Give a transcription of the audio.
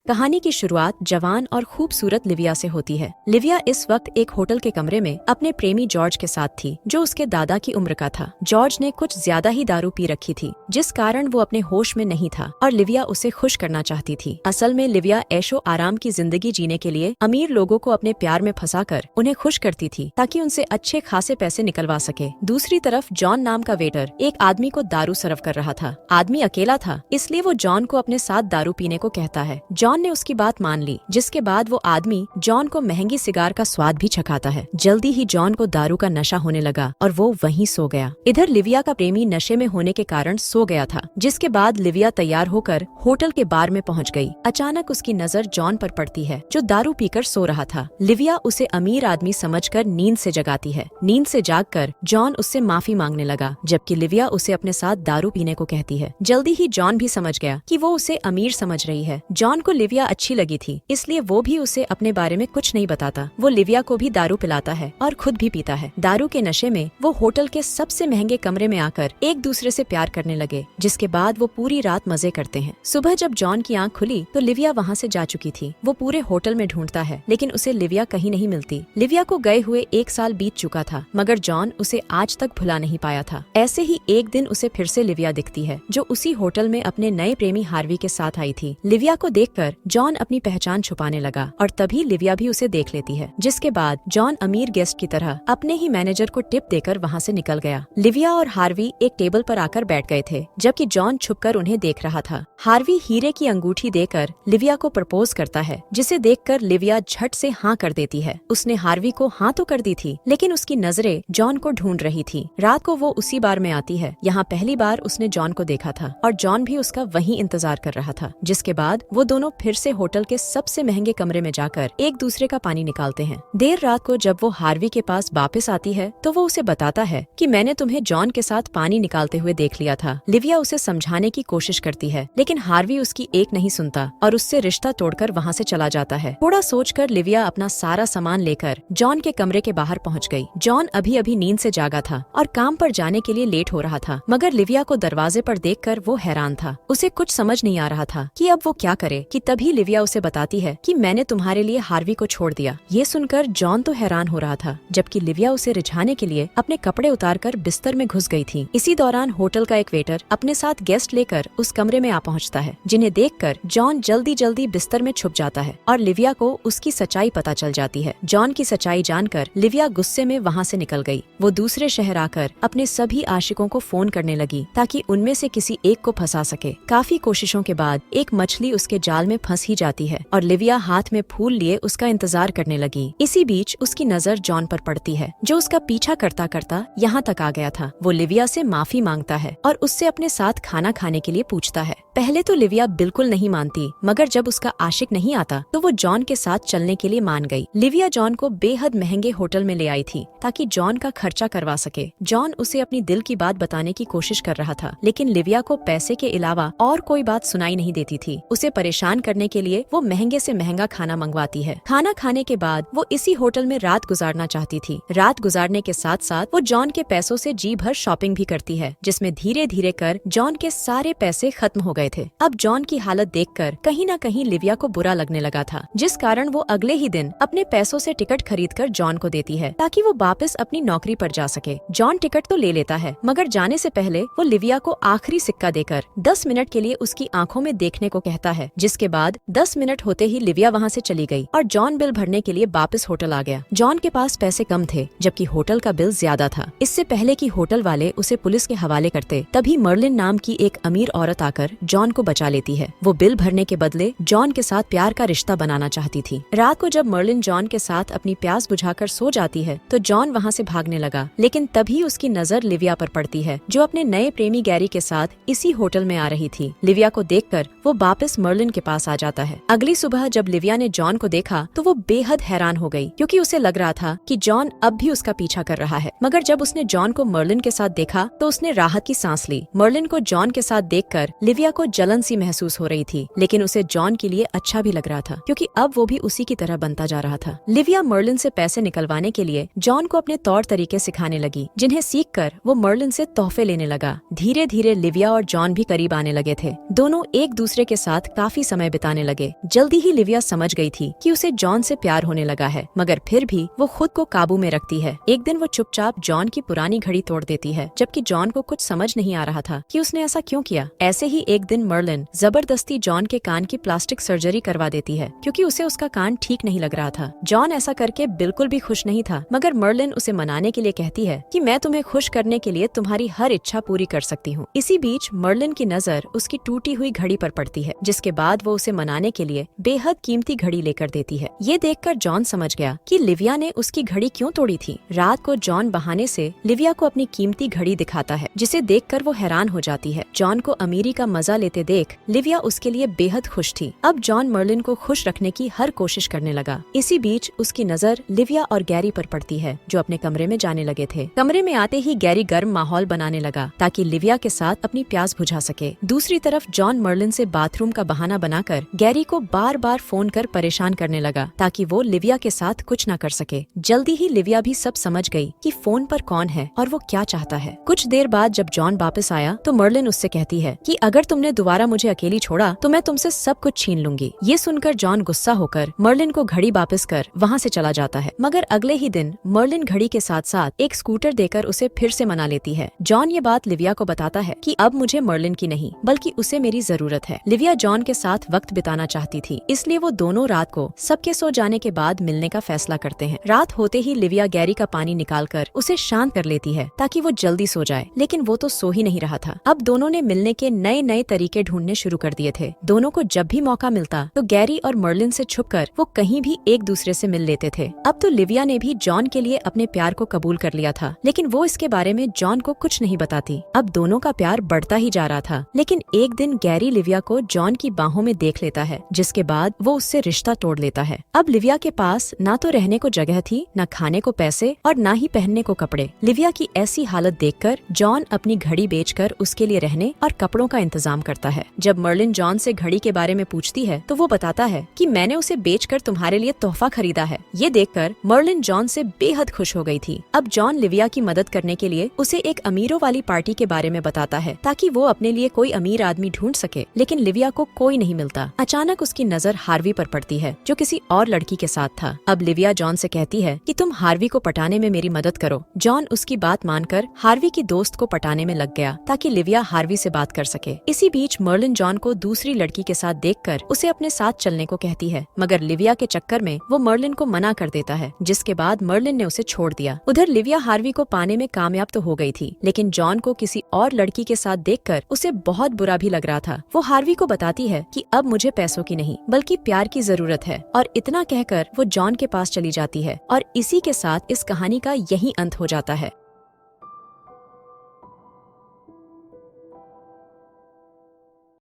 कहानी की शुरुआत जवान और खूबसूरत लिविया से होती है। लिविया इस वक्त एक होटल के कमरे में अपने प्रेमी जॉर्ज के साथ थी, जो उसके दादा की उम्र का था। जॉर्ज ने कुछ ज्यादा ही दारू पी रखी थी, जिस कारण वो अपने होश में नहीं था और लिविया उसे खुश करना चाहती थी। असल में लिविया ऐशो आराम की जिंदगी जीने के लिए अमीर लोगों को अपने प्यार में फंसाकर उन्हें खुश करती थी, ताकि उनसे अच्छे खासे पैसे निकलवा सके। दूसरी तरफ जॉन नाम का वेटर एक आदमी को दारू सर्व कर रहा था। आदमी अकेला था, इसलिए वो जॉन को अपने साथ दारू पीने को कहता है। जॉन ने उसकी बात मान ली, जिसके बाद वो आदमी जॉन को महंगी सिगार का स्वाद भी चखाता है। जल्दी ही जॉन को दारू का नशा होने लगा और वो वहीं सो गया। इधर लिविया का प्रेमी नशे में होने के कारण सो गया था, जिसके बाद लिविया तैयार होकर होटल के बार में पहुंच गई। अचानक उसकी नजर जॉन पर पड़ती है, जो दारू पीकर सो रहा था। लिविया उसे अमीर आदमी समझकर नींद से जगाती है। नींद से जागकर जॉन उससे माफी मांगने लगा, जबकि लिविया उसे अपने साथ दारू पीने को कहती है। जल्दी ही जॉन भी समझ गया कि वो उसे अमीर समझ रही है। जॉन को लिविया अच्छी लगी थी, इसलिए वो भी उसे अपने बारे में कुछ नहीं बताता। वो लिविया को भी दारू पिलाता है और खुद भी पीता है। दारू के नशे में वो होटल के सबसे महंगे कमरे में आकर एक दूसरे से प्यार करने लगे, जिसके बाद वो पूरी रात मजे करते हैं। सुबह जब जॉन की आंख खुली तो लिविया वहाँ से जा चुकी थी। वो पूरे होटल में ढूंढता है, लेकिन उसे लिविया कहीं नहीं मिलती। लिविया को गए हुए 1 साल बीत चुका था, मगर जॉन उसे आज तक भुला नहीं पाया था। ऐसे ही एक दिन उसे फिर से लिविया दिखती है, जो उसी होटल में अपने नए प्रेमी हार्वी के साथ आई थी। लिविया को देखकर जॉन अपनी पहचान छुपाने लगा और तभी लिविया भी उसे देख लेती है, जिसके बाद जॉन अमीर गेस्ट की तरह अपने ही मैनेजर को टिप देकर वहाँ से निकल गया। लिविया और हार्वी एक टेबल पर आकर बैठ गए थे, जबकि जॉन छुपकर उन्हें देख रहा था। हार्वी हीरे की अंगूठी देकर लिविया को प्रपोज करता है, जिसे देखकर लिविया झट से हाँ कर देती है। उसने हार्वी को हाँ तो कर दी थी, लेकिन उसकी नजरें जॉन को ढूंढ रही थी। रात को वो उसी बार में आती है। यहाँ पहली बार उसने जॉन को देखा था और जॉन भी उसका वहीं इंतजार कर रहा था। जिसके बाद वो दोनों फिर से होटल के सबसे महंगे कमरे में जाकर एक दूसरे का पानी निकालते हैं। देर रात को जब वो हार्वी के पास वापस आती है तो वो उसे बताता है कि मैंने तुम्हें जॉन के साथ पानी निकालते हुए देख लिया था। लिविया उसे समझाने की कोशिश करती है, लेकिन हार्वी उसकी एक नहीं सुनता और उससे रिश्ता तोड़कर वहाँ से चला जाता है। थोड़ा सोचकर लिविया अपना सारा सामान लेकर जॉन के कमरे के बाहर पहुँच गयी। जॉन अभी अभी नींद से जागा था और काम पर जाने के लिए लेट हो रहा था, मगर लिविया को दरवाजे पर देखकर वो हैरान था। उसे कुछ समझ नहीं आ रहा था कि अब वो क्या करे कि तभी लिविया उसे बताती है कि मैंने तुम्हारे लिए हार्वी को छोड़ दिया। ये सुनकर जॉन तो हैरान हो रहा था, जबकि लिविया उसे रिझाने के लिए अपने कपड़े उतारकर बिस्तर में घुस गई थी। इसी दौरान होटल का एक वेटर अपने साथ गेस्ट लेकर उस कमरे में आ पहुंचता है, जिन्हें देखकर जॉन जल्दी जल्दी बिस्तर में छुप जाता है और लिविया को उसकी सच्चाई पता चल जाती है। जॉन की सच्चाई जानकर लिविया गुस्से में वहाँ से निकल गई। वो दूसरे शहर आकर अपने सभी आशिकों को फोन करने लगी, ताकि उनमें से किसी एक को फंसा सके। काफी कोशिशों के बाद एक मछली उसके जाल में फंस ही जाती है और लिविया हाथ में फूल लिए उसका इंतजार करने लगी। इसी बीच उसकी नजर जॉन पर पड़ती है, जो उसका पीछा करता करता यहाँ तक आ गया था। वो लिविया से माफी मांगता है और उससे अपने साथ खाना खाने के लिए पूछता है। पहले तो लिविया बिल्कुल नहीं मानती, मगर जब उसका आशिक नहीं आता तो वो जॉन के साथ चलने के लिए मान गई। लिविया जॉन को बेहद महंगे होटल में ले आई थी, ताकि जॉन का खर्चा करवा सके। जॉन उसे अपनी दिल की बात बताने की कोशिश कर रहा था, लेकिन लिविया को पैसे के अलावा और कोई बात सुनाई नहीं देती थी। उसे परेशान करने के लिए वो महंगे से महंगा खाना मंगवाती है। खाना खाने के बाद वो इसी होटल में रात गुजारना चाहती थी। रात गुजारने के साथ साथ वो जॉन के पैसों से जी भर शॉपिंग भी करती है, जिसमें धीरे धीरे कर जॉन के सारे पैसे खत्म हो गए थे। अब जॉन की हालत देखकर कहीं न कहीं लिविया को बुरा लगने लगा था, जिस कारण वो अगले ही दिन अपने पैसों से टिकट खरीदकर जॉन को देती है, ताकि वो वापस अपनी नौकरी पर जा सके। जॉन टिकट तो ले लेता है, मगर जाने से पहले वो लिविया को आखिरी सिक्का देकर 10 मिनट के लिए उसकी आंखों में देखने को कहता है। जिसके बाद 10 मिनट होते ही लिविया वहाँ से चली गई और जॉन बिल भरने के लिए वापस होटल आ गया। जॉन के पास पैसे कम थे, जबकि होटल का बिल ज्यादा था। इससे पहले कि होटल वाले उसे पुलिस के हवाले करते, तभी मर्लिन नाम की एक अमीर औरत आकर जॉन को बचा लेती है। वो बिल भरने के बदले जॉन के साथ प्यार का रिश्ता बनाना चाहती थी। रात को जब मर्लिन जॉन के साथ अपनी प्यास बुझाकर सो जाती है तो जॉन वहाँ से भागने लगा, लेकिन तभी उसकी नजर लिविया पर पड़ती है, जो अपने नए प्रेमी गैरी के साथ इसी होटल में आ रही थी। लिविया को देखकर वो वापस मर्लिन के पास आ जाता है। अगली सुबह जब लिविया ने जॉन को देखा तो वो बेहद हैरान हो गई, क्योंकि उसे लग रहा था कि जॉन अब भी उसका पीछा कर रहा है। मगर जब उसने जॉन को मर्लिन के साथ देखा तो उसने राहत की सांस ली। मर्लिन को जॉन के साथ देखकर लिविया को जलन सी महसूस हो रही थी, लेकिन उसे जॉन के लिए अच्छा भी लग रहा था, क्योंकि अब वो भी उसी की तरह बनता जा रहा था। लिविया मर्लिन से पैसे निकलवाने के लिए जॉन को अपने तौर तरीके सिखाने लगी, जिन्हें सीखकर वो मर्लिन से तोहफे लेने लगा। धीरे धीरे लिविया और जॉन भी करीब आने लगे थे। दोनों एक दूसरे के साथ काफी समय बिताने लगे। जल्दी ही लिविया समझ गई थी कि उसे जॉन से प्यार होने लगा है, मगर फिर भी वो खुद को काबू में रखती है। एक दिन वो चुपचाप जॉन की पुरानी घड़ी तोड़ देती है, जबकि जॉन को कुछ समझ नहीं आ रहा था कि उसने ऐसा क्यों किया। ऐसे ही एक दिन मर्लिन जबरदस्ती जॉन के कान की प्लास्टिक सर्जरी करवा देती है, क्योंकि उसे उसका कान ठीक नहीं लग रहा था। जॉन ऐसा करके बिल्कुल भी खुश नहीं था, मगर मर्लिन उसे मनाने के लिए कहती है कि मैं तुम्हें खुश करने के लिए तुम्हारी हर इच्छा पूरी कर सकती हूँ। इसी बीच मर्लिन की नजर उसकी टूटी हुई घड़ी पर पड़ती है, जिसके बाद वो उसे मनाने के लिए बेहद कीमती घड़ी लेकर देती है। ये देखकर जॉन समझ गया कि लिविया ने उसकी घड़ी क्यों तोड़ी थी। रात को जॉन बहाने से लिविया को अपनी कीमती घड़ी दिखाता है, जिसे देखकर वो हैरान हो जाती है। जॉन को अमीरी का मजा लेते देख लिविया उसके लिए बेहद खुश थी। अब जॉन मर्लिन को खुश रखने की हर कोशिश करने लगा। इसी बीच उसकी नजर लिविया और गैरी पर पड़ती है, जो अपने कमरे में जाने लगे थे। कमरे में आते ही गैरी गर्म माहौल बनाने लगा ताकि लिविया के साथ अपनी प्यास बुझा सके। दूसरी तरफ जॉन मर्लिन से बाथरूम का बहाना बनाकर गैरी को बार बार फोन कर परेशान करने लगा ताकि वो लिविया के साथ कुछ न कर सके। जल्दी ही लिविया भी सब समझ गई कि फोन पर कौन है और वो क्या चाहता है। कुछ देर बाद जब जॉन वापस आया तो मर्लिन उससे कहती है कि अगर तुमने दोबारा मुझे अकेली छोड़ा तो मैं तुमसे सब कुछ छीन लूंगी। ये सुनकर जॉन गुस्सा होकर मर्लिन को घड़ी वापस कर वहाँ से चला जाता है, मगर अगले ही दिन मर्लिन घड़ी के साथ साथ एक स्कूटर देकर उसे फिर से मना लेती है। जॉन ये बात लिविया को बताता है कि अब मुझे मर्लिन की नहीं बल्कि उसे मेरी जरूरत है। लिविया जॉन के साथ वक्त बिताना चाहती थी, इसलिए वो दोनों रात को सबके सो जाने के बाद मिलने का फैसला करते हैं। रात होते ही लिविया गैरी का पानी निकालकर उसे शांत कर लेती है ताकि वो जल्दी सो जाए, लेकिन वो तो सो ही नहीं रहा था। अब दोनों ने मिलने के नए नए तरीके ढूंढने शुरू कर दिए थे। दोनों को जब भी मौका मिलता तो गैरी और मर्लिन से छुपकर वो कहीं भी एक दूसरे से मिल लेते थे। अब तो लिविया ने भी जॉन के लिए अपने प्यार को कबूल कर लिया था, लेकिन वो इसके बारे में जॉन को कुछ नहीं बताती। अब दोनों का प्यार बढ़ता ही जा रहा था, लेकिन एक दिन गैरी लिविया को जॉन की बाहों में देख लेता है, जिसके बाद वो उससे रिश्ता तोड़ लेता है। अब लिविया के पास ना तो रहने को जगह थी, न खाने को पैसे और ना ही पहनने को कपड़े। लिविया की ऐसी हालत देखकर जॉन अपनी घड़ी बेचकर उसके लिए रहने और कपड़ों का इंतजाम करता है। जब मर्लिन जॉन से घड़ी के बारे में पूछती है तो वो बताता है कि मैंने उसे बेचकर तुम्हारे लिए तोहफा खरीदा है। ये देखकर मर्लिन जॉन से बेहद खुश हो गई थी। अब जॉन लिविया की मदद करने के लिए उसे एक अमीरों वाली पार्टी के बारे में बताता है ताकि वो अपने लिए कोई अमीर आदमी ढूंढ सके, लेकिन लिविया को कोई नहीं मिलता। अचानक उसकी नजर हार्वी पर पड़ती है, जो किसी और लड़की के साथ था। अब लिविया जॉन से कहती है कि तुम हार्वी को पटाने में मेरी मदद करो। जॉन उसकी बात मानकर हार्वी की दोस्त को पटाने में लग गया ताकि लिविया हार्वी से बात कर सके। इसी बीच मर्लिन जॉन को दूसरी लड़की के साथ देखकर उसे अपने साथ चलने को कहती है, मगर लिविया के चक्कर में वो मर्लिन को मना कर देता है, जिसके बाद मर्लिन ने उसे छोड़ दिया। उधर लिविया हार्वी को पाने में कामयाब तो हो गई थी, लेकिन जॉन को किसी और लड़की के साथ देखकर उसे बहुत बुरा भी लग रहा था। वो हार्वी को बताती है कि अब मुझे पैसों की नहीं बल्कि प्यार की जरूरत है, और इतना कहकर वो जॉन के पास चली जाती है। और इसी के साथ इस कहानी का यही अंत हो जाता है।